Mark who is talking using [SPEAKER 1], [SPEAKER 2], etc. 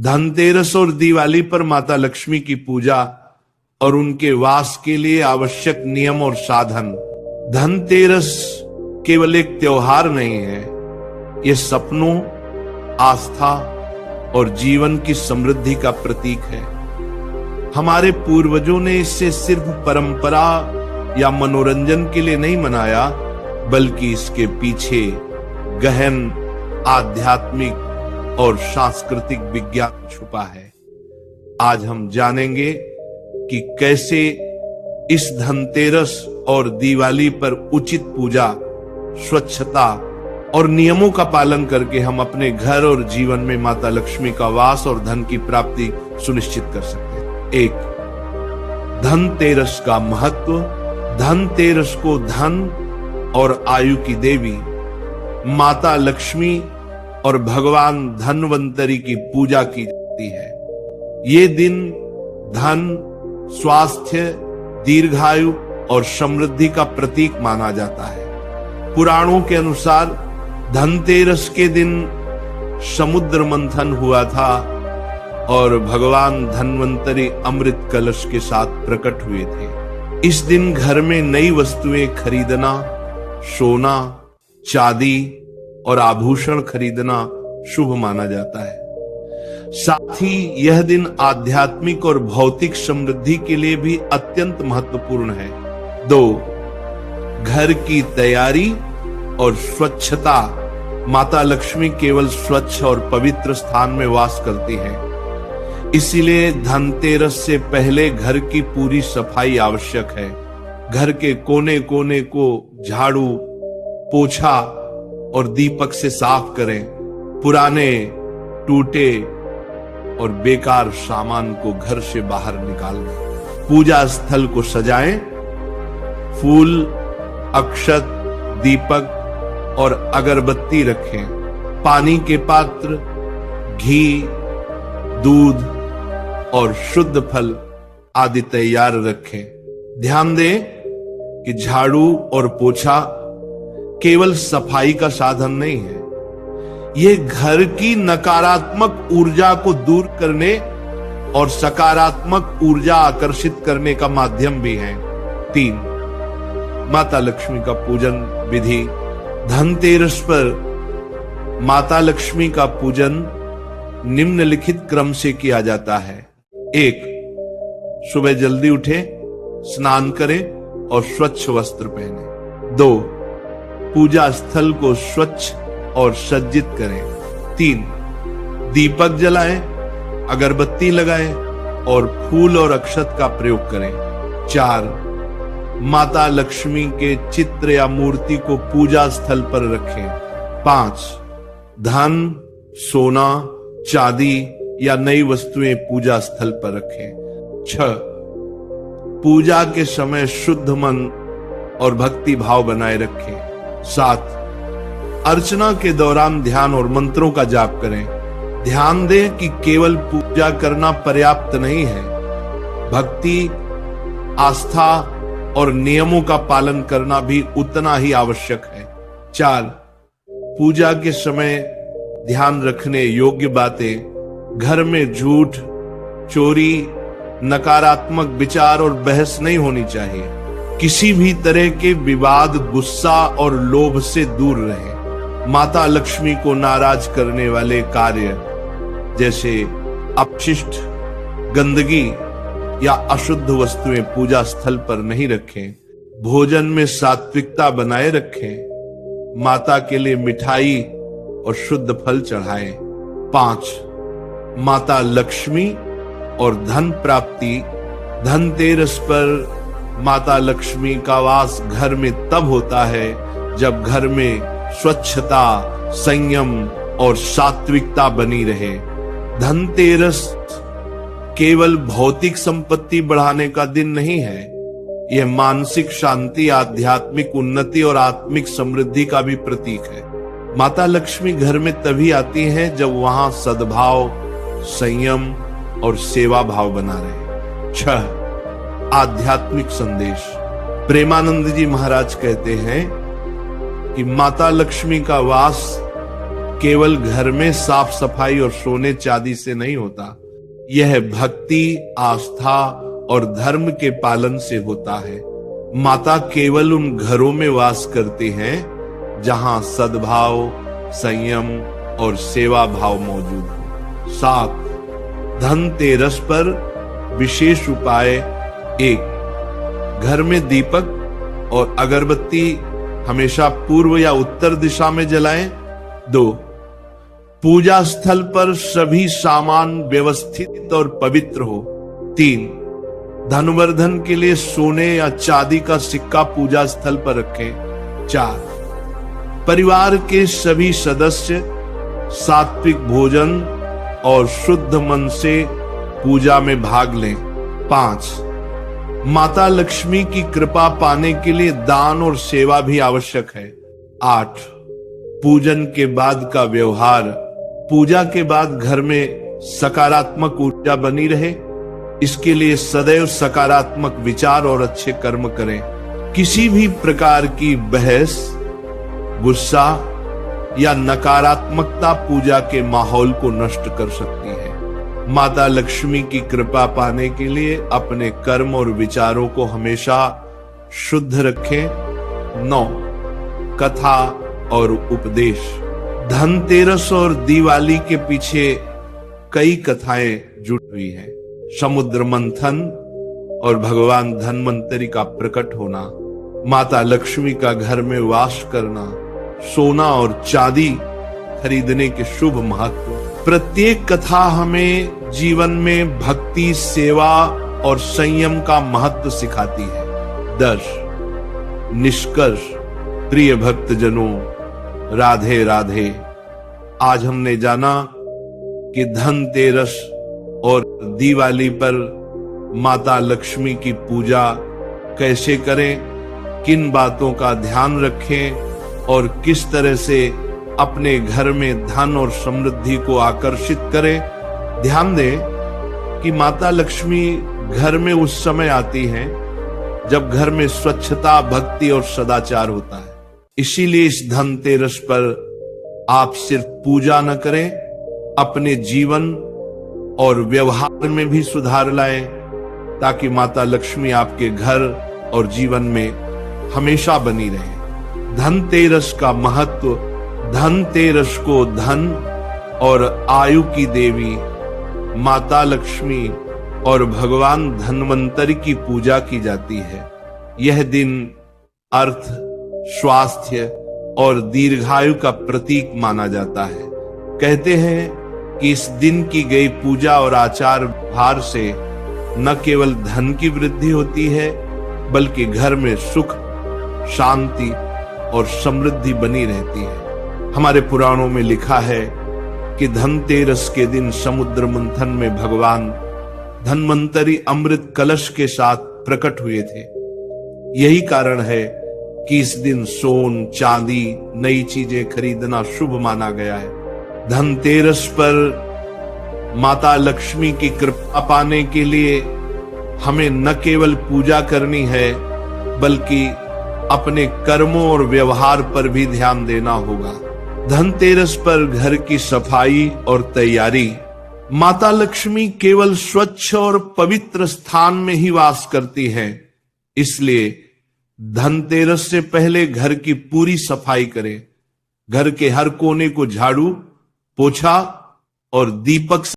[SPEAKER 1] धनतेरस और दिवाली पर माता लक्ष्मी की पूजा और उनके वास के लिए आवश्यक नियम और साधन। धनतेरस केवल एक त्योहार नहीं है, यह सपनों, आस्था और जीवन की समृद्धि का प्रतीक है। हमारे पूर्वजों ने इसे सिर्फ परंपरा या मनोरंजन के लिए नहीं मनाया, बल्कि इसके पीछे गहन आध्यात्मिक और सांस्कृतिक विज्ञान छुपा है। आज हम जानेंगे कि कैसे इस धनतेरस और दिवाली पर उचित पूजा, स्वच्छता और नियमों का पालन करके हम अपने घर और जीवन में माता लक्ष्मी का वास और धन की प्राप्ति सुनिश्चित कर सकते हैं। 1. धनतेरस का महत्व। धनतेरस को धन और आयु की देवी माता लक्ष्मी और भगवान धन्वंतरी की पूजा की जाती है। ये दिन धन, स्वास्थ्य, दीर्घायु और समृद्धि का प्रतीक माना जाता है। पुराणों के अनुसार धनतेरस के दिन समुद्र मंथन हुआ था और भगवान धन्वंतरी अमृत कलश के साथ प्रकट हुए थे। इस दिन घर में नई वस्तुएं खरीदना, सोना, चांदी और आभूषण खरीदना शुभ माना जाता है। साथ ही यह दिन आध्यात्मिक और भौतिक समृद्धि के लिए भी अत्यंत महत्वपूर्ण है। 2. घर की तैयारी और स्वच्छता। माता लक्ष्मी केवल स्वच्छ और पवित्र स्थान में वास करती है, इसीलिए धनतेरस से पहले घर की पूरी सफाई आवश्यक है। घर के कोने कोने को झाड़ू, पोछा और दीपक से साफ करें। पुराने, टूटे और बेकार सामान को घर से बाहर निकाल दें। पूजा स्थल को सजाएं। फूल, अक्षत, दीपक और अगरबत्ती रखें। पानी के पात्र, घी, दूध और शुद्ध फल आदि तैयार रखें। ध्यान दें कि झाड़ू और पोछा केवल सफाई का साधन नहीं है, ये घर की नकारात्मक ऊर्जा को दूर करने और सकारात्मक ऊर्जा आकर्षित करने का माध्यम भी है। 3. माता लक्ष्मी का पूजन विधि। धनतेरस पर माता लक्ष्मी का पूजन निम्नलिखित क्रम से किया जाता है। 1. सुबह जल्दी उठे, स्नान करें और स्वच्छ वस्त्र पहने। 2. पूजा स्थल को स्वच्छ और सज्जित करें। 3. दीपक जलाएं, अगरबत्ती लगाएं और फूल और अक्षत का प्रयोग करें। 4. माता लक्ष्मी के चित्र या मूर्ति को पूजा स्थल पर रखें। 5. धन, सोना, चांदी या नई वस्तुएं पूजा स्थल पर रखें। 6. पूजा के समय शुद्ध मन और भक्ति भाव बनाए रखें। 7. अर्चना के दौरान ध्यान और मंत्रों का जाप करें। ध्यान दें कि केवल पूजा करना पर्याप्त नहीं है, भक्ति, आस्था और नियमों का पालन करना भी उतना ही आवश्यक है। 4. पूजा के समय ध्यान रखने योग्य बातें। घर में झूठ, चोरी, नकारात्मक विचार और बहस नहीं होनी चाहिए। किसी भी तरह के विवाद, गुस्सा और लोभ से दूर रहें। माता लक्ष्मी को नाराज करने वाले कार्य जैसे अपशिष्ट, गंदगी या अशुद्ध वस्तुएं पूजा स्थल पर नहीं रखें। भोजन में सात्विकता बनाए रखें। माता के लिए मिठाई और शुद्ध फल चढ़ाएं। 5. माता लक्ष्मी और धन प्राप्ति। धनतेरस पर माता लक्ष्मी का वास घर में तब होता है जब घर में स्वच्छता, संयम और सात्विकता बनी रहे। धनतेरस केवल भौतिक संपत्ति बढ़ाने का दिन नहीं है, यह मानसिक शांति, आध्यात्मिक उन्नति और आत्मिक समृद्धि का भी प्रतीक है। माता लक्ष्मी घर में तभी आती हैं जब वहां सद्भाव, संयम और सेवा भाव बना रहे। 6. आध्यात्मिक संदेश। प्रेमानंद जी महाराज कहते हैं कि माता लक्ष्मी का वास केवल घर में साफ सफाई और सोने चांदी से नहीं होता। यह भक्ति, आस्था और धर्म के पालन से होता है। माता केवल उन घरों में वास करती हैं जहां सद्भाव, संयम और सेवा भाव मौजूद हो। 7, धनतेरस पर विशेष उपाय। 1, घर में दीपक और अगरबत्ती हमेशा पूर्व या उत्तर दिशा में जलाएं। 2, पूजा स्थल पर सभी सामान व्यवस्थित और पवित्र हो। 3, धनवर्धन के लिए सोने या चांदी का सिक्का पूजा स्थल पर रखें। 4, परिवार के सभी सदस्य सात्विक भोजन और शुद्ध मन से पूजा में भाग लें। 5, माता लक्ष्मी की कृपा पाने के लिए दान और सेवा भी आवश्यक है। 8, पूजन के बाद का व्यवहार। पूजा के बाद घर में सकारात्मक ऊर्जा बनी रहे, इसके लिए सदैव सकारात्मक विचार और अच्छे कर्म करें। किसी भी प्रकार की बहस, गुस्सा या नकारात्मकता पूजा के माहौल को नष्ट कर सकती है। माता लक्ष्मी की कृपा पाने के लिए अपने कर्म और विचारों को हमेशा शुद्ध रखें। 9, कथा और उपदेश। धनतेरस और दिवाली के पीछे कई कथाएं जुड़ी हुई हैं। समुद्र मंथन और भगवान धन्वंतरि का प्रकट होना, माता लक्ष्मी का घर में वास करना, सोना और चांदी खरीदने के शुभ महत्व। प्रत्येक कथा हमें जीवन में भक्ति, सेवा और संयम का महत्व सिखाती है। 10, निष्कर्ष। प्रिय भक्तजनों, राधे राधे। आज हमने जाना कि धनतेरस और दिवाली पर माता लक्ष्मी की पूजा कैसे करें, किन बातों का ध्यान रखें और किस तरह से अपने घर में धन और समृद्धि को आकर्षित करें। ध्यान दें कि माता लक्ष्मी घर में उस समय आती हैं जब घर में स्वच्छता, भक्ति और सदाचार होता है। इसीलिए इस धनतेरस पर आप सिर्फ पूजा न करें, अपने जीवन और व्यवहार में भी सुधार लाएं, ताकि माता लक्ष्मी आपके घर और जीवन में हमेशा बनी रहे। धनतेरस का महत्व। धनतेरस को धन और आयु की देवी माता लक्ष्मी और भगवान धन्वंतरि की पूजा की जाती है। यह दिन अर्थ, स्वास्थ्य और दीर्घायु का प्रतीक माना जाता है। कहते हैं कि इस दिन की गई पूजा और आचार भार से न केवल धन की वृद्धि होती है, बल्कि घर में सुख, शांति और समृद्धि बनी रहती है। हमारे पुराणों में लिखा है कि धनतेरस के दिन समुद्र मंथन में भगवान धन्वंतरि अमृत कलश के साथ प्रकट हुए थे। यही कारण है कि इस दिन सोन, चांदी, नई चीजें खरीदना शुभ माना गया है। धनतेरस पर माता लक्ष्मी की कृपा पाने के लिए हमें न केवल पूजा करनी है, बल्कि अपने कर्मों और व्यवहार पर भी ध्यान देना होगा। धनतेरस पर घर की सफाई और तैयारी। माता लक्ष्मी केवल स्वच्छ और पवित्र स्थान में ही वास करती हैं, इसलिए धनतेरस से पहले घर की पूरी सफाई करें। घर के हर कोने को झाड़ू, पोछा और दीपक